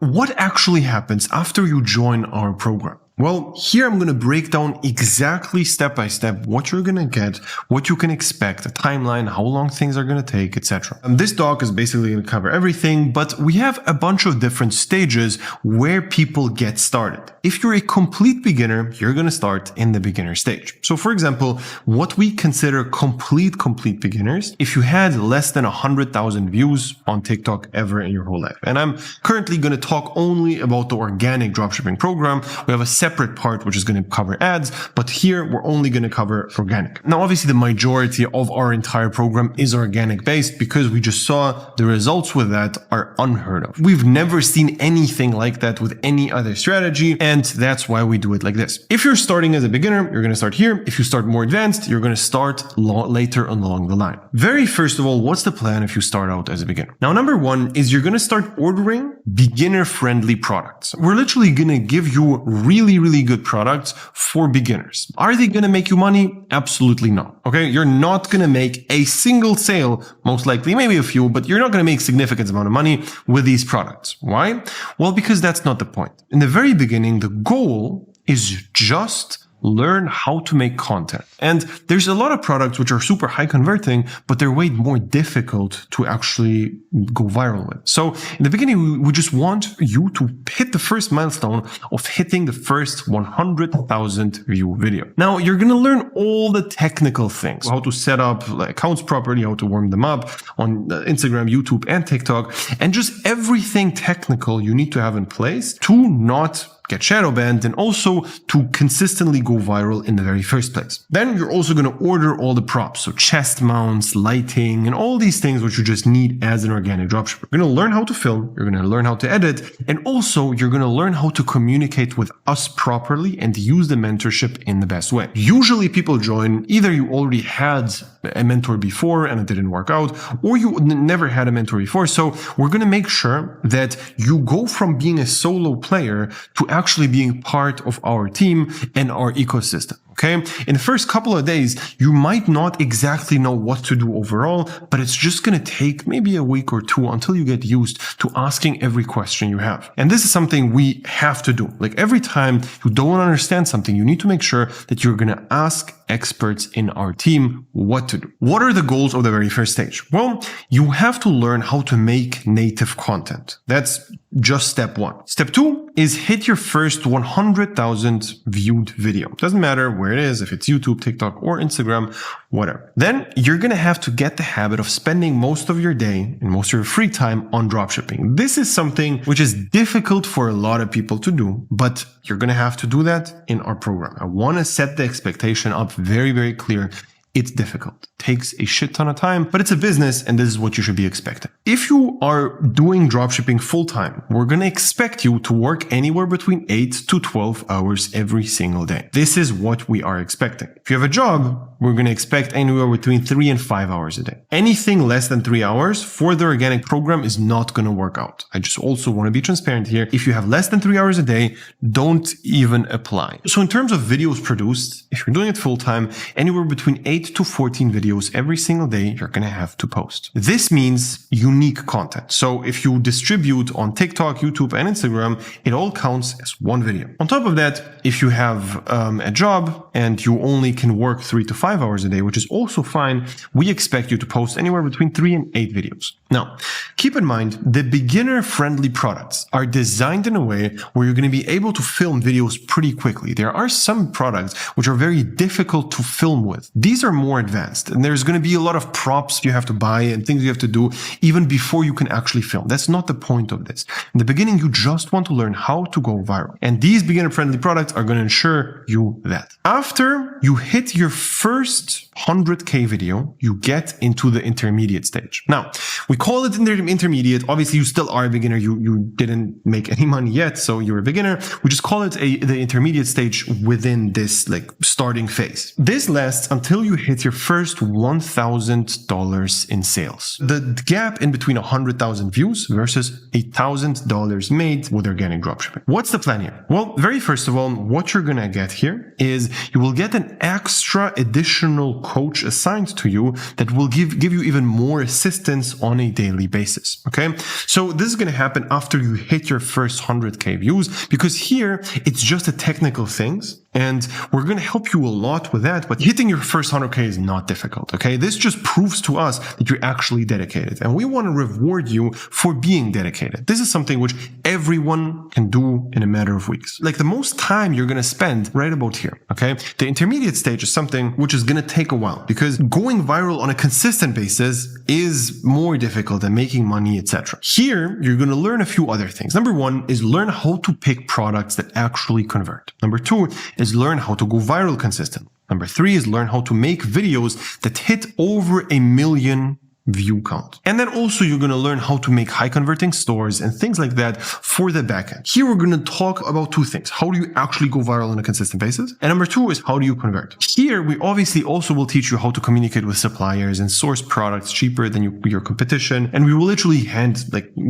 What actually happens after you join our program? Well, here I'm going to break down exactly step by step what you're going to get, what you can expect, a timeline, how long things are going to take, etc. And this doc is basically going to cover everything, but we have a bunch of different stages where people get started. If you're a complete beginner, you're going to start in the beginner stage. So for example, what we consider complete beginners, if you had less than 100,000 views on TikTok ever in your whole life. And I'm currently going to talk only about the organic dropshipping program. We have a separate part which is going to cover ads, but here we're only going to cover organic. Now, obviously the majority of our entire program is organic based because we just saw the results with that are unheard of. We've never seen anything like that with any other strategy, and that's why we do it like this. If you're starting as a beginner, you're going to start here. If you start more advanced, you're going to start later along the line. Very first of all, what's the plan if you start out as a beginner? Now, number one is you're going to start ordering beginner-friendly products. We're literally going to give you really good products for beginners. Are they going to make you money? Absolutely not. Okay. You're not going to make a single sale, most likely, maybe a few, but you're not going to make significant amount of money with these products. Why? Well, because that's not the point. In the very beginning, the goal is just learn how to make content. And there's a lot of products which are super high converting, but they're way more difficult to actually go viral with. So in the beginning, we just want you to hit the first milestone of hitting the first 100,000 view video. Now you're going to learn all the technical things, how to set up accounts properly, how to warm them up on Instagram, YouTube, and TikTok, and just everything technical you need to have in place to not get shadow banned, and also to consistently go viral in the very first place. Then you're also going to order all the props, so chest mounts, lighting, and all these things which you just need as an organic dropshipper. You're going to learn how to film, you're going to learn how to edit, and also you're going to learn how to communicate with us properly and use the mentorship in the best way. Usually people join, either you already had a mentor before and it didn't work out, or you never had a mentor before. So we're going to make sure that you go from being a solo player to actually being part of our team and our ecosystem. Okay. In the first couple of days, you might not exactly know what to do overall, but it's just going to take maybe a week or two until you get used to asking every question you have. And this is something we have to do. Like every time you don't understand something, you need to make sure that you're going to ask experts in our team what to do. What are the goals of the very first stage? Well, you have to learn how to make native content. That's just step one. Step two is hit your first 100,000 viewed video. Doesn't matter where it is, if it's YouTube, TikTok, or Instagram, whatever. Then you're going to have to get the habit of spending most of your day and most of your free time on dropshipping. This is something which is difficult for a lot of people to do, but you're going to have to do that in our program. I want to set the expectation up very clear. It's difficult. It takes a shit ton of time, but it's a business and this is what you should be expecting. If you are doing dropshipping full time, we're going to expect you to work anywhere between 8 to 12 hours every single day. This is what we are expecting. If you have a job, we're going to expect anywhere between 3 and 5 hours a day. Anything less than 3 hours for the organic program is not going to work out. I just also want to be transparent here. If you have less than 3 hours a day, don't even apply. So in terms of videos produced, if you're doing it full time, anywhere between 8 to 14 videos every single day, you're going to have to post. This means unique content. So if you distribute on TikTok, YouTube, and Instagram, it all counts as one video. On top of that, if you have a job and you only can work 3 to 5 hours a day, which is also fine, we expect you to post anywhere between 3 and 8 videos. Now, keep in mind, the beginner-friendly products are designed in a way where you're going to be able to film videos pretty quickly. There are some products which are very difficult to film with. These are more advanced, and there's going to be a lot of props you have to buy and things you have to do even before you can actually film. That's not the point of this. In the beginning, you just want to learn how to go viral. And these beginner-friendly products are going to ensure you that. After you hit your first 100K video, you get into the intermediate stage. Now, we call it intermediate. Obviously, you still are a beginner. You didn't make any money yet, so you're a beginner. We just call it the intermediate stage within this starting phase. This lasts until you hit your first $1,000 in sales. The gap in between 100,000 views versus $1,000 made with organic dropshipping. What's the plan here? Well, very first of all, what you're gonna get here is you will get an extra additional coach assigned to you that will give you even more assistance on a daily basis. Okay, so this is gonna happen after you hit your first 100K views, because here it's just the technical things, and we're going to help you a lot with that. But hitting your first 100K is not difficult. Okay, this just proves to us that you're actually dedicated, and we want to reward you for being dedicated. This is something which everyone can do in a matter of weeks. Like the most time you're going to spend right about here. Okay, the intermediate stage is something which is going to take a while, because going viral on a consistent basis is more difficult than making money, etc. Here, you're going to learn a few other things. Number one is learn how to pick products that actually convert. Number two is learn how to go viral consistently. Number three is learn how to make videos that hit over 1 million view count. And then also you're going to learn how to make high converting stores and things like that for the backend. Here we're going to talk about two things. How do you actually go viral on a consistent basis? And number two is how do you convert? Here we obviously also will teach you how to communicate with suppliers and source products cheaper than your competition. And we will literally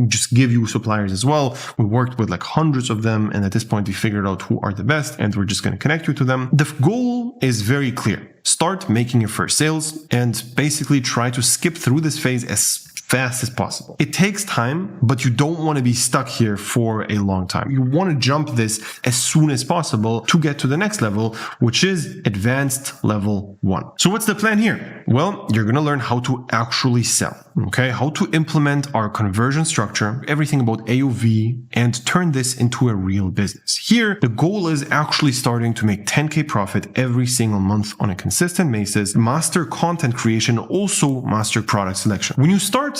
just give you suppliers as well. We worked with like hundreds of them, and at this point we figured out who are the best, and we're just going to connect you to them. The goal is very clear. Start making your first sales and basically try to skip through this phase as fast as possible. It takes time, but you don't want to be stuck here for a long time. You want to jump this as soon as possible to get to the next level, which is advanced level 1. So what's the plan here? Well, you're going to learn how to actually sell, okay? How to implement our conversion structure, everything about AOV, and turn this into a real business. Here, the goal is actually starting to make 10K profit every single month on a consistent basis, master content creation, also master product selection. When you start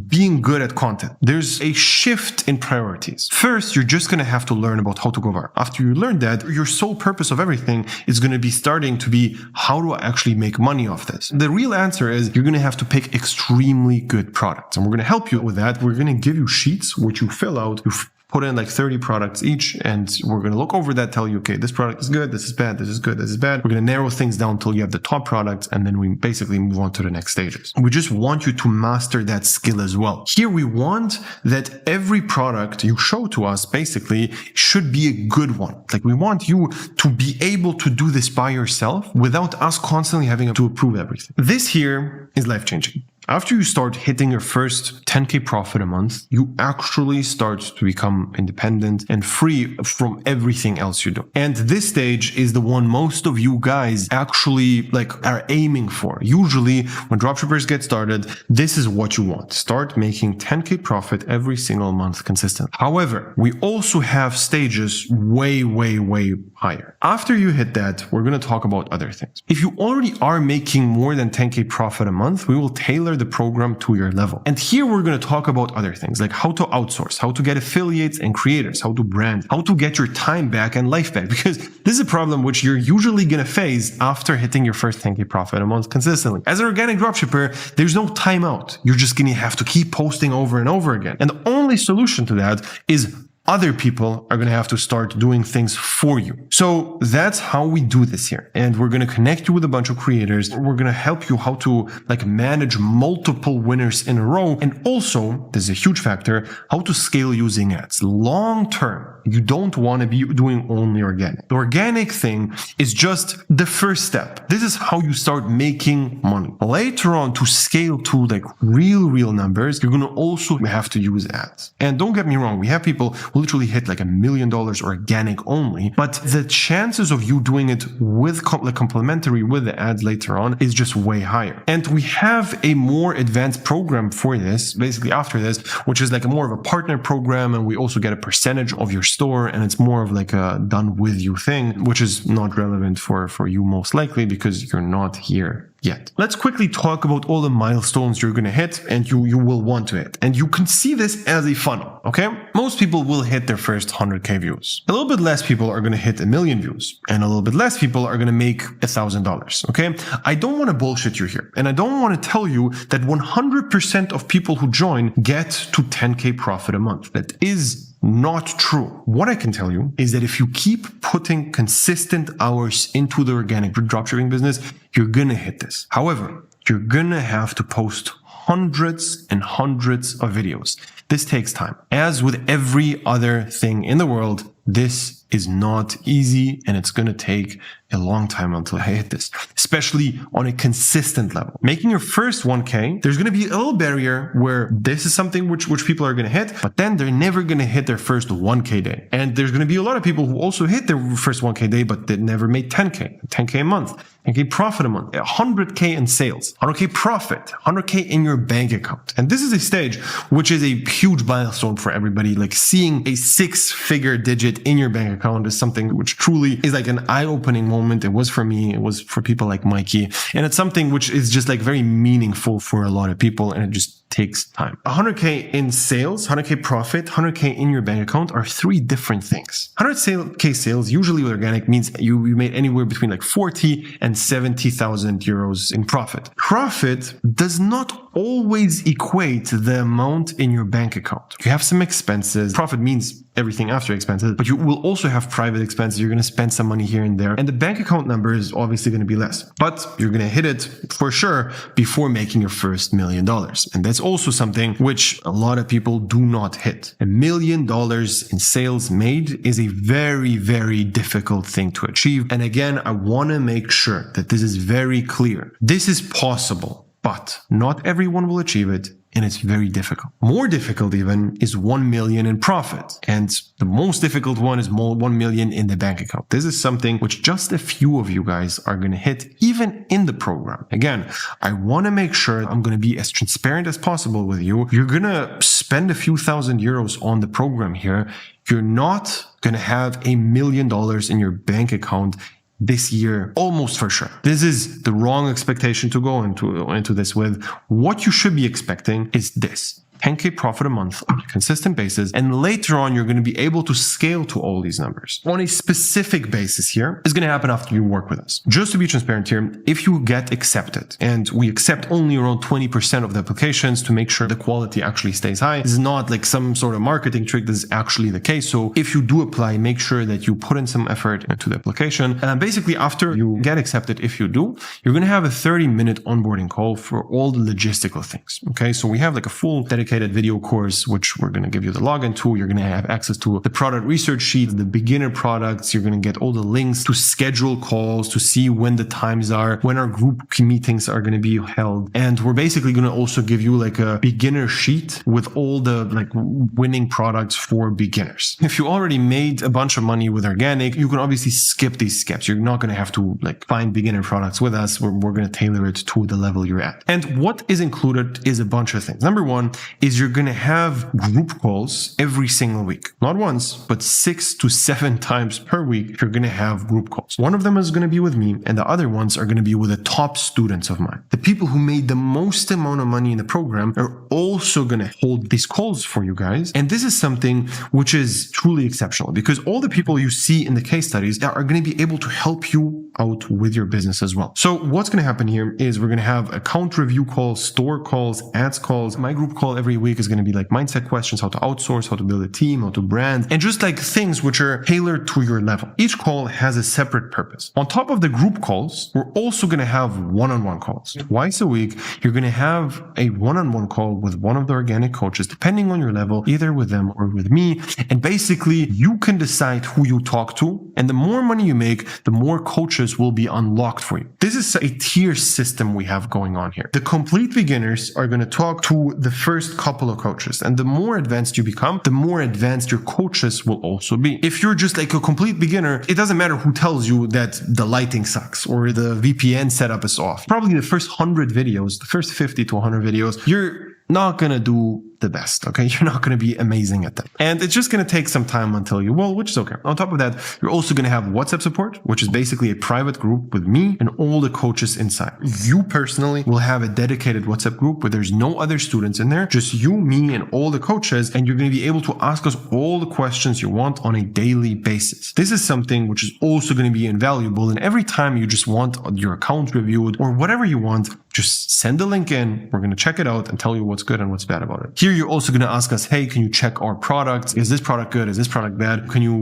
being good at content, there's a shift in priorities. First, you're just going to have to learn about how to go viral. After you learn that, your sole purpose of everything is going to be starting to be how do I actually make money off this? The real answer is you're going to have to pick extremely good products, and we're going to help you with that. We're going to give you sheets which you fill out. You put in like 30 products each, and we're going to look over that, tell you, okay, this product is good, this is bad, this is good, this is bad. We're going to narrow things down until you have the top products, and then we basically move on to the next stages. We just want you to master that skill as well. Here we want that every product you show to us basically should be a good one. Like we want you to be able to do this by yourself without us constantly having to approve everything. This here is life-changing. After you start hitting your first 10K profit a month, you actually start to become independent and free from everything else you do. And this stage is the one most of you guys actually are aiming for. Usually when dropshippers get started, this is what you want. Start making 10K profit every single month consistently. However, we also have stages way, way, way higher. After you hit that, we're going to talk about other things. If you already are making more than 10K profit a month, we will tailor the program to your level. And here we're going to talk about other things like how to outsource, how to get affiliates and creators, how to brand, how to get your time back and life back, because this is a problem which you're usually going to face after hitting your first 10K profit a month consistently. As an organic dropshipper, there's no timeout. You're just going to have to keep posting over and over again. And the only solution to that is other people are going to have to start doing things for you. So that's how we do this here. And we're going to connect you with a bunch of creators. We're going to help you how to manage multiple winners in a row. And also, this is a huge factor, how to scale using ads. Long term, you don't want to be doing only organic. The organic thing is just the first step. This is how you start making money. Later on, to scale to real numbers, you're going to also have to use ads. And don't get me wrong, we have people who literally hit $1 million organic only, but the chances of you doing it with complementary with the ads later on is just way higher. And we have a more advanced program for this, basically after this, which is more of a partner program, and we also get a percentage of your store, and it's more of a done with you thing, which is not relevant for you most likely because you're not here yet. Let's quickly talk about all the milestones you're going to hit and you will want to hit. And you can see this as a funnel, okay? Most people will hit their first 100K views. A little bit less people are going to hit 1 million views, and a little bit less people are going to make $1,000, okay? I don't want to bullshit you here, and I don't want to tell you that 100% of people who join get to 10K profit a month. That is not true. What I can tell you is that if you keep putting consistent hours into the organic dropshipping business, you're gonna hit this. However, you're gonna have to post hundreds and hundreds of videos. This takes time. As with every other thing in the world, this is not easy and it's going to take a long time until I hit this, especially on a consistent level. Making your first 1K, there's going to be a little barrier where this is something which people are going to hit, but then they're never going to hit their first 1K day. And there's going to be a lot of people who also hit their first 1K day, but they never made 10K a month, 10K profit a month, 100K in sales, 100K profit, 100K in your bank account. And this is a stage which is a huge milestone for everybody. Like seeing a 6-figure digit in your bank account is something which truly is like an eye-opening moment. It was for me, it was for people like Mikey. And it's something which is just like very meaningful for a lot of people, and it just takes time. 100K in sales, 100K profit, 100K in your bank account are 3 different things. 100K sales, usually with organic, means you made anywhere between like 40 and 70,000 euros in profit. Profit does not always equate the amount in your bank account. You have some expenses. Profit means everything after expenses, but you will also have private expenses. You're going to spend some money here and there. And the bank account number is obviously going to be less, but you're going to hit it for sure before making your first $1 million. And that's also something which a lot of people do not hit. $1 million in sales made is a very, very difficult thing to achieve. And again, I want to make sure that this is very clear. This is possible, but not everyone will achieve it. And it's very difficult. More difficult even is 1 million in profit. And the most difficult one is 1 million in the bank account. This is something which just a few of you guys are going to hit even in the program. Again, I want to make sure I'm going to be as transparent as possible with you. You're going to spend a few thousand euros on the program here. You're not going to have $1 million in your bank account this year, almost for sure. This is the wrong expectation to go into this with. What you should be expecting is this: 10K profit a month on a consistent basis. And later on, you're going to be able to scale to all these numbers on a specific basis. Here is going to happen after you work with us. Just to be transparent here, if you get accepted, and we accept only around 20% of the applications to make sure the quality actually stays high. This is not like some sort of marketing trick. This is actually the case. So if you do apply, make sure that you put in some effort into the application. And basically after you get accepted, if you do, you're going to have a 30-minute onboarding call for all the logistical things. Okay. So we have like a full dedicated video course, which we're going to give you the login to. You're going to have access to the product research sheet, the beginner products. You're going to get all the links to schedule calls, to see when the times are, when our group meetings are going to be held. And we're basically going to also give you like a beginner sheet with all the like winning products for beginners. If you already made a bunch of money with organic, you can obviously skip these steps. You're not going to have to like find beginner products with us. We're going to tailor it to the level you're at. And what is included is a bunch of things. Number one is you're going to have group calls every single week. Not once, but 6 to 7 times per week, you're going to have group calls. One of them is going to be with me, and the other ones are going to be with the top students of mine. The people who made the most amount of money in the program are also going to hold these calls for you guys. And this is something which is truly exceptional, because all the people you see in the case studies are going to be able to help you out with your business as well. So what's going to happen here is we're going to have account review calls, store calls, ads calls. My group call every week is going to be like mindset questions, how to outsource, how to build a team, how to brand, and just like things which are tailored to your level. Each call has a separate purpose. On top of the group calls, we're also going to have one-on-one calls. Twice a week, you're going to have a one-on-one call with one of the organic coaches, depending on your level, either with them or with me. And basically, you can decide who you talk to. And the more money you make, the more coaches will be unlocked for you. This is a tier system we have going on here. The complete beginners are going to talk to the first couple of coaches. And the more advanced you become, the more advanced your coaches will also be. If you're just like a complete beginner, it doesn't matter who tells you that the lighting sucks or the VPN setup is off. Probably the first 100 videos, the first 50 to 100 videos, you're not going to do the best, okay? You're not going to be amazing at them. And it's just going to take some time until you will, which is okay. On top of that, you're also going to have WhatsApp support, which is basically a private group with me and all the coaches inside. You personally will have a dedicated WhatsApp group where there's no other students in there, just you, me, and all the coaches, and you're going to be able to ask us all the questions you want on a daily basis. This is something which is also going to be invaluable, and every time you just want your account reviewed or whatever you want, just send the link in. We're going to check it out and tell you what's good and what's bad about it. Here, you're also going to ask us, hey, can you check our product? Is this product good? Is this product bad? Can you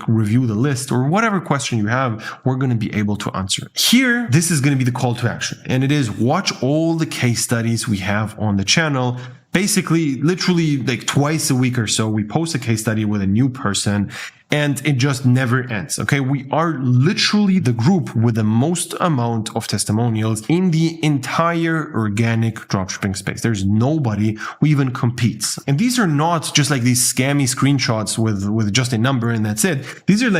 review the list or whatever question you have? We're going to be able to answer it. Here, this is going to be the call to action. And it is watch all the case studies we have on the channel. Basically, literally twice a week or so, we post a case study with a new person and it just never ends. Okay. We are literally the group with the most amount of testimonials in the entire organic dropshipping space. There's nobody who even competes. And these are not just these scammy screenshots with just a number and that's it. These are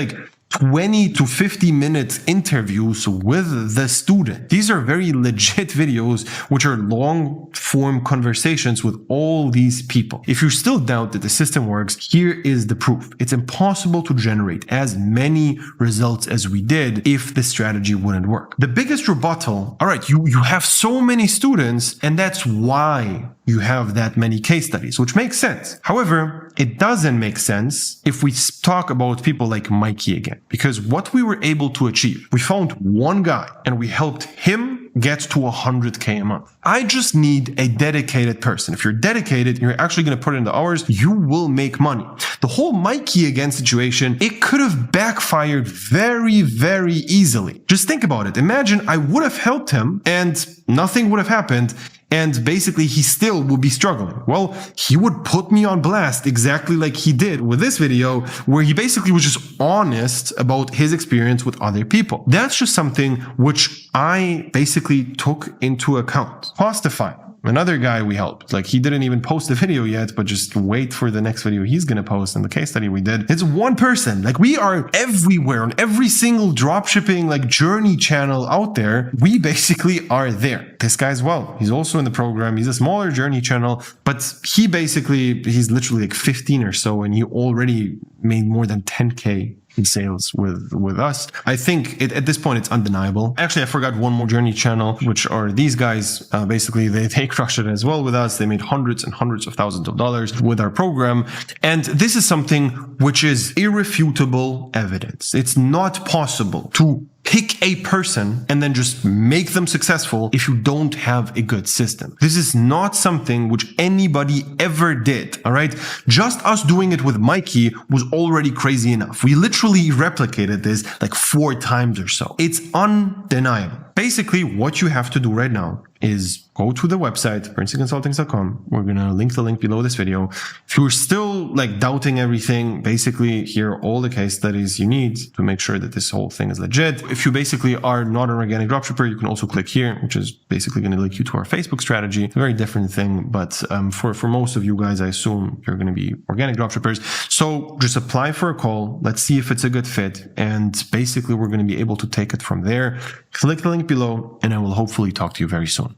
20 to 50 minute interviews with the student. These are very legit videos, which are long form conversations with all these people. If you still doubt that the system works, here is the proof. It's impossible to generate as many results as we did if the strategy wouldn't work. The biggest rebuttal, all right, you have so many students and that's why you have that many case studies, which makes sense. However, it doesn't make sense if we talk about people like Mikey again, because what we were able to achieve, we found one guy and we helped him get to 100K a month. I just need a dedicated person. If you're dedicated, you're actually going to put in the hours, you will make money. The whole Mikey again situation, it could have backfired very, very easily. Just think about it. Imagine I would have helped him and nothing would have happened. And basically, he still would be struggling. Well, he would put me on blast exactly like he did with this video, where he basically was just honest about his experience with other people. That's just something which I basically took into account. Postify. Another guy we helped, he didn't even post the video yet, but just wait for the next video he's going to post. And the case study we did, it's one person. We are everywhere on every single dropshipping journey channel out there. We basically are there. This guy as well. He's also in the program. He's a smaller journey channel, but he's literally 15 or so. And he already made more than 10K in sales with us. I think at this point, it's undeniable. Actually, I forgot one more journey channel, which are these guys. Basically, they crushed it as well with us. They made hundreds and hundreds of thousands of dollars with our program. And this is something which is irrefutable evidence. It's not possible to pick a person and then just make them successful if you don't have a good system. This is not something which anybody ever did, all right? Just us doing it with Mikey was already crazy enough. We literally replicated this 4 times or so. It's undeniable. Basically, what you have to do right now is go to the website, bernsteinconsultings.com. We're going to link the link below this video. If you're still doubting everything, basically here are all the case studies you need to make sure that this whole thing is legit. If you basically are not an organic dropshipper, you can also click here, which is basically going to link you to our Facebook strategy. It's a very different thing, but for most of you guys, I assume you're going to be organic dropshippers. So just apply for a call. Let's see if it's a good fit. And basically, we're going to be able to take it from there. Click the link below, and I will hopefully talk to you very soon.